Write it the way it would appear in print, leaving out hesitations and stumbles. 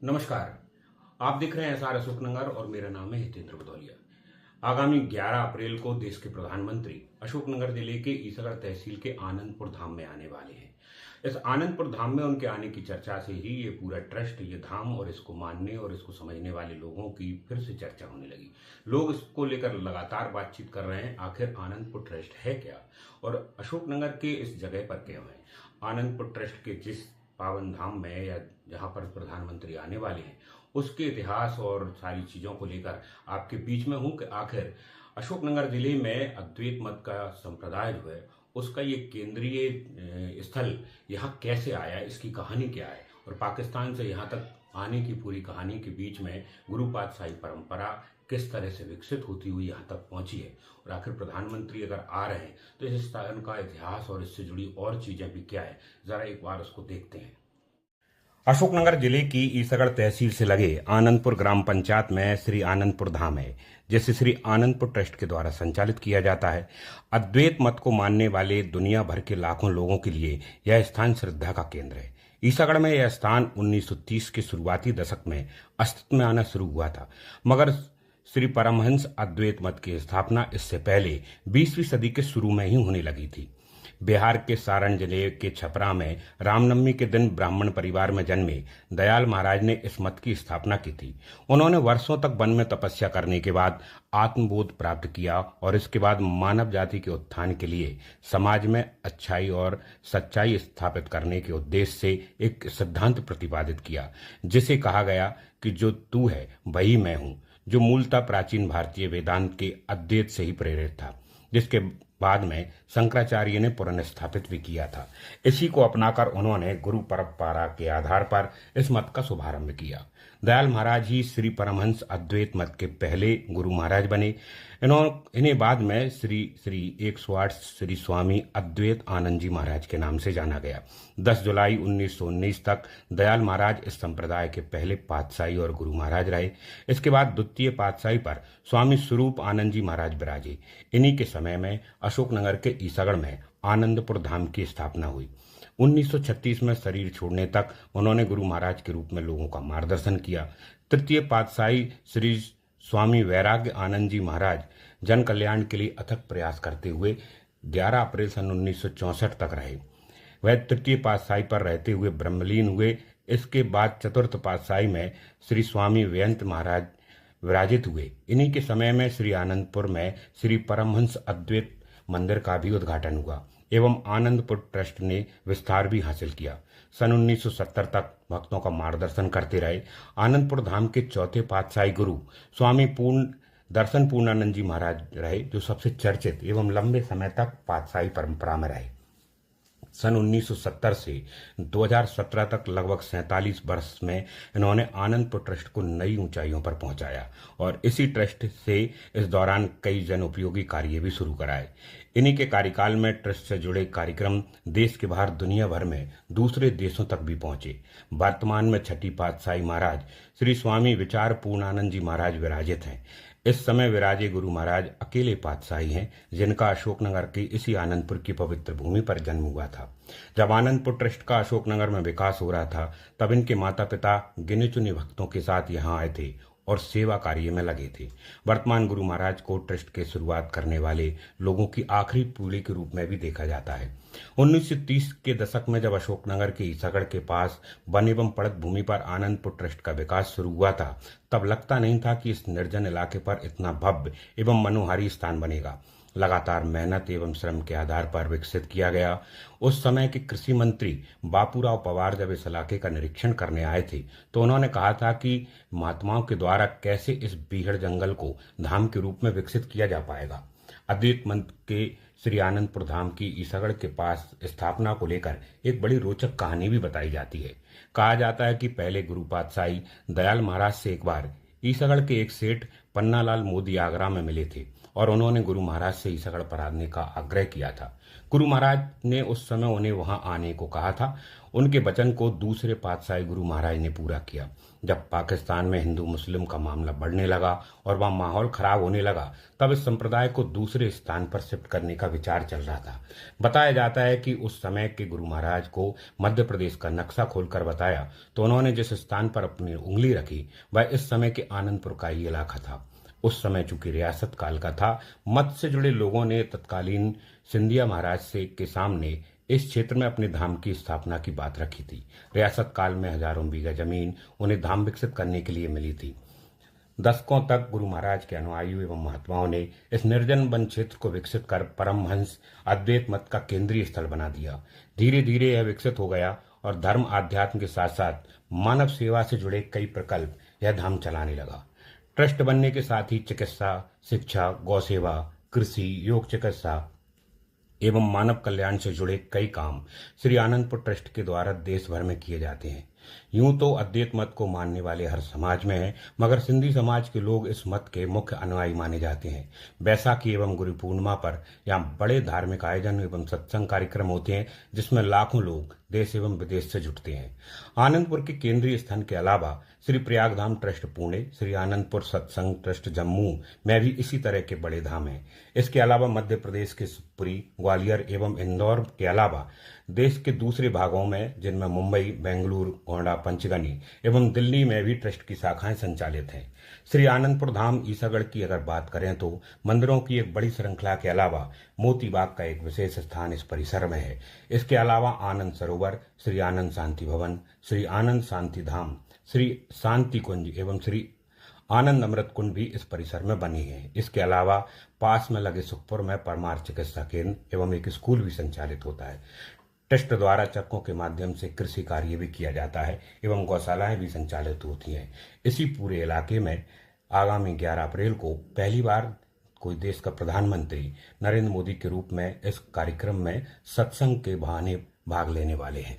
नमस्कार। आप देख रहे हैं एसआर अशोकनगर और मेरा नाम है हितेंद्र भदौलिया। आगामी 11 अप्रैल को देश के प्रधानमंत्री अशोकनगर जिले के ईसागढ़ तहसील के आनंदपुर धाम में आने वाले हैं। इस आनंदपुर धाम में उनके आने की चर्चा से ही ये पूरा ट्रस्ट, ये धाम और इसको मानने और इसको समझने वाले लोगों की फिर से चर्चा होने लगी। लोग इसको लेकर लगातार बातचीत कर रहे हैं, आखिर आनंदपुर ट्रस्ट है क्या और अशोकनगर के इस जगह पर क्यों है। आनंदपुर ट्रस्ट के जिस पावन धाम में या जहां पर प्रधानमंत्री आने वाले हैं, उसके इतिहास और सारी चीजों को लेकर आपके बीच में हूं कि आखिर अशोकनगर जिले में अद्वैत मत का संप्रदाय जो है उसका ये केंद्रीय स्थल यहाँ कैसे आया, इसकी कहानी क्या है और पाकिस्तान से यहाँ तक आने की पूरी कहानी के बीच में गुरुपातशाही परंपरा किस तरह से विकसित होती हुई यहाँ तक पहुंची है और आखिर प्रधानमंत्री अगर आ रहे हैं तो इस स्थान का इतिहास और इससे जुड़ी और चीजें भी क्या है, जरा एक बार उसको देखते हैं। अशोकनगर जिले की ईसागढ़ तहसील से लगे आनंदपुर ग्राम पंचायत में श्री आनंदपुर धाम है, जिसे श्री आनंदपुर ट्रस्ट के द्वारा संचालित किया जाता है। अद्वैत मत को मानने वाले दुनिया भर के लाखों लोगों के लिए यह स्थान श्रद्धा का केंद्र है। ईसागढ़ में यह स्थान 1930 के शुरुआती दशक में अस्तित्व में आना शुरू हुआ था, मगर श्री परमहंस अद्वैत मत की स्थापना इससे पहले 20वीं सदी के शुरू में ही होने लगी थी। बिहार के सारण जिले के छपरा में रामनवमी के दिन ब्राह्मण परिवार में जन्मे दयाल महाराज ने इस मत की स्थापना की थी। उन्होंने वर्षों तक वन में तपस्या करने के बाद आत्मबोध प्राप्त किया और इसके बाद मानव जाति के उत्थान के लिए समाज में अच्छाई और सच्चाई स्थापित करने के उद्देश्य से एक सिद्धांत प्रतिपादित किया, जिसे कहा गया कि जो तू है वही मैं हूँ, जो मूलतः प्राचीन भारतीय वेदांत के अद्वैत से ही प्रेरित था, जिसके बाद में शंकराचार्य ने पुनर्स्थापित भी किया था। इसी को अपनाकर उन्होंने गुरु परंपरा के आधार पर इस मत का शुभारंभ किया। दयाल महाराज ही श्री परमहंस अद्वैत मत के पहले गुरु महाराज बने। इन्हें बाद में श्री श्री 108 श्री स्वामी अद्वैत आनंद जी महाराज के नाम से जाना गया। 10 जुलाई 1919 तक दयाल महाराज इस संप्रदाय के पहले पातशाही और गुरु महाराज रहे। इसके बाद द्वितीय पातशाही पर स्वामी स्वरूप आनंद जी महाराज विराजे। इन्हीं के समय में अशोकनगर के ईसागढ़ में आनंदपुर धाम की स्थापना हुई। 1936 में शरीर छोड़ने तक उन्होंने गुरु महाराज के रूप में लोगों का मार्गदर्शन किया। तृतीय पातशाही श्री स्वामी वैराग्य आनंद जी महाराज जन कल्याण के लिए अथक प्रयास करते हुए 11 अप्रैल सन 1964 तक रहे। वह तृतीय पातशाही पर रहते हुए ब्रह्मलीन हुए। इसके बाद चतुर्थ पातशाही में श्री स्वामी वेयंत महाराज विराजित हुए। इन्हीं के समय में श्री आनंदपुर में श्री परमहंस अद्वैत मंदिर का भी उद्घाटन हुआ एवं आनंदपुर ट्रस्ट ने विस्तार भी हासिल किया। सन 1970 तक भक्तों का मार्गदर्शन करते रहे। आनंदपुर धाम के चौथे पातशाही गुरु स्वामी दर्शन पूर्णानंद जी महाराज रहे, जो सबसे चर्चित एवं लंबे समय तक पातशाही परंपरा में रहे। सन 1970 से 2017 तक लगभग 47 वर्ष में इन्होंने आनंदपुर ट्रस्ट को नई ऊंचाइयों पर पहुंचाया और इसी ट्रस्ट से इस दौरान कई जन उपयोगी कार्य भी शुरू कराए। इन्हीं के कार्यकाल में ट्रस्ट से जुड़े कार्यक्रम देश के बाहर दुनिया भर में दूसरे देशों तक भी पहुंचे। वर्तमान में छठी पातशाही महाराज श्री स्वामी विचार पूर्णानंद जी महाराज विराजित हैं। इस समय विराजे गुरु महाराज अकेले पातशाही हैं, जिनका अशोकनगर की इसी आनंदपुर की पवित्र भूमि पर जन्म हुआ था। जब आनंदपुर ट्रस्ट का अशोकनगर में विकास हो रहा था, तब इनके माता पिता गिने चुने भक्तों के साथ यहाँ आए थे और सेवा कार्य में लगे थे। वर्तमान गुरु महाराज को ट्रस्ट के शुरुआत करने वाले लोगों की आखिरी पीढ़ी के रूप में भी देखा जाता है। 1930 के दशक में जब अशोकनगर के ईसागढ़ के पास वन एवं पड़त भूमि पर आनंदपुर ट्रस्ट का विकास शुरू हुआ था, तब लगता नहीं था कि इस निर्जन इलाके पर इतना भव्य एवं मनोहारी स्थान बनेगा। लगातार मेहनत एवं श्रम के आधार पर विकसित किया गया। उस समय के कृषि मंत्री बापूराव पवार जब इस इलाके का निरीक्षण करने आए थे, तो उन्होंने कहा था कि महात्माओं के द्वारा कैसे इस बीहड़ जंगल को धाम के रूप में विकसित किया जा पाएगा। अद्वैत मत के श्री आनंदपुर धाम की ईसागढ़ के पास स्थापना को लेकर एक बड़ी रोचक कहानी भी बताई जाती है। कहा जाता है कि पहले गुरु पातशाही दयाल महाराज से एक बार ईसागढ़ के एक सेठ पन्नालाल मोदी आगरा में मिले थे और उन्होंने गुरु महाराज से ईसागढ़ परागने का आग्रह किया था। गुरु महाराज ने उस समय उन्हें वहां आने को कहा था। उनके वचन को दूसरे पातशाही गुरु महाराज ने पूरा किया। जब पाकिस्तान में हिंदू मुस्लिम का मामला बढ़ने लगा और वह माहौल खराब होने लगा, तब इस संप्रदाय को दूसरे स्थान पर शिफ्ट करने का विचार चल रहा था। बताया जाता है कि उस समय के गुरु महाराज को मध्य प्रदेश का नक्शा खोलकर बताया तो उन्होंने जिस स्थान पर अपनी उंगली रखी वह इस समय के आनंदपुर का ही इलाका था। उस समय चूंकि रियासत काल का था, मत से जुड़े लोगों ने तत्कालीन सिंधिया महाराज से के सामने इस क्षेत्र में अपने धाम की स्थापना की बात रखी थी। रियासत काल में हजारों बीघा जमीन उन्हें धाम विकसित करने के लिए मिली थी। दशकों तक गुरु महाराज के अनुयायियों एवं महात्माओं ने इस निर्जन वन क्षेत्र को विकसित कर परमहंस अद्वैत मत का केंद्रीय स्थल बना दिया। धीरे धीरे यह विकसित हो गया और धर्म आध्यात्म के साथ साथ मानव सेवा से जुड़े कई प्रकल्प यह धाम चलाने लगा। ट्रस्ट बनने के साथ ही चिकित्सा, शिक्षा, गौ सेवा, कृषि, योग चिकित्सा एवं मानव कल्याण से जुड़े कई काम श्री आनंदपुर ट्रस्ट के द्वारा देश भर में किए जाते हैं। यूं तो अद्वैत मत को मानने वाले हर समाज में है, मगर सिंधी समाज के लोग इस मत के मुख्य अनुयायी माने जाते हैं। बैसाखी एवं गुरु पूर्णिमा पर यहाँ बड़े धार्मिक आयोजन एवं सत्संग कार्यक्रम होते हैं, जिसमें लाखों लोग देश एवं विदेश से जुटते हैं। आनंदपुर के केंद्रीय स्थान के अलावा श्री प्रयागधाम ट्रस्ट पुणे, श्री आनंदपुर सत्संग ट्रस्ट जम्मू में भी इसी तरह के बड़े धाम हैं। इसके अलावा मध्य प्रदेश के शिवपुरी, ग्वालियर एवं इंदौर के अलावा देश के दूसरे भागों में, जिनमें मुंबई, बेंगलुरु, गोंडा, पंचगनी एवं दिल्ली में भी ट्रस्ट की शाखाएं संचालित हैं। श्री आनंदपुर धाम ईसागढ़ की अगर बात करें तो मंदिरों की एक बड़ी श्रृंखला के अलावा मोती बाग का एक विशेष स्थान इस परिसर में है। इसके अलावा आनंद सरोवर, श्री आनंद शांति भवन, श्री आनंद शांति धाम, श्री शांति कुंज एवं श्री आनंद अमृत कुंड भी इस परिसर में बने हैं। इसके अलावा पास में लगे सुखपुर में परमार चिकित्सा केंद्र एवं एक स्कूल भी संचालित होता है। ट्रस्ट द्वारा चक्कों के माध्यम से कृषि कार्य भी किया जाता है एवं गौशालाएं भी संचालित होती हैं। इसी पूरे इलाके में आगामी 11 अप्रैल को पहली बार कोई देश का प्रधानमंत्री नरेंद्र मोदी के रूप में इस कार्यक्रम में सत्संग के बहाने भाग लेने वाले हैं।